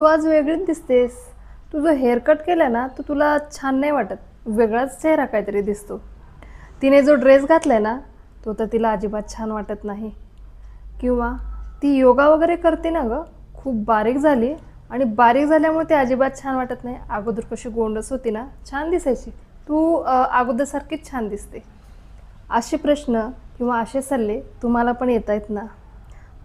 तू आज वेगळीच दिसतेस. तू जो हेअरकट केला ना, तो तुला छान नाही वाटत. वेगळाच चेहरा काहीतरी दिसतो. तिने जो ड्रेस घातलाय ना, तो तर तिला अजिबात छान वाटत नाही. किंवा ती योगा वगैरे करते ना गं, खूप बारीक झाली आणि बारीक झाल्यामुळे ते अजिबात छान वाटत नाही. अगोदर कशी गोंडस होती ना, छान दिसायची. तू अगोदरसारखीच छान दिसते. असे प्रश्न किंवा असे सल्ले तुम्हाला पण येत आहेत ना?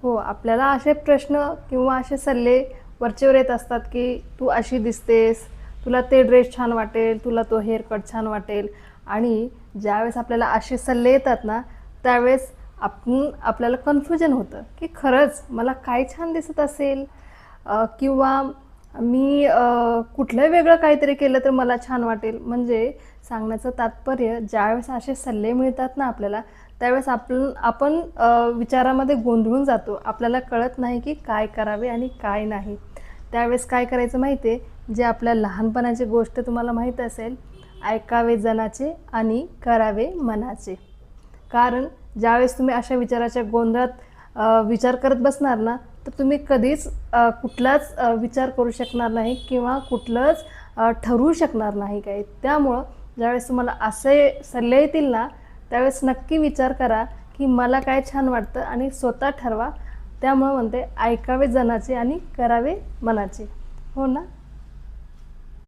हो, आपल्याला असे प्रश्न किंवा असे सल्ले वरचेवर येत असतात, की तू अशी दिसतेस, तुला ते ड्रेस छान वाटेल, तुला तो हेअर कट छान वाटेल. आणि ज्यावेळेस आपल्याला असे सल्ले येतात ना, त्यावेळेस आपल्याला कन्फ्युजन होतं, की खरंच मला काय छान दिसत असेल, किंवा मी कुठलं वेगळं काहीतरी केलं तर मला छान वाटेल. म्हणजे सांगण्याचं तात्पर्य, ज्यावेळेस असे सल्ले मिळतात ना आपल्याला, त्यावेळेस आपण विचारामध्ये गोंधळून जातो. आपल्याला कळत नाही की काय करावे आणि काय नाही. त्यावेळेस काय करायचं माहिती आहे, जे आपल्या लहानपणाची गोष्ट तुम्हाला माहीत असेल, ऐकावे जनाचे आणि करावे मनाचे. कारण ज्यावेळेस तुम्ही अशा विचाराच्या गोंधळात विचार करत बसणार ना, तर तुम्ही कधीच कुठलाच विचार करू शकणार नाही किंवा कुठलंच ठरवू शकणार नाही काही. त्यामुळं ज्यावेळेस तुम्हाला असे सल्ले येतील ना, त्यावेळेस नक्की विचार करा, की मला काय छान वाटतं आणि स्वतः ठरवा. त्यामुळं म्हणते, ऐकावे जनाचे आणि करावे मनाचे. हो ना?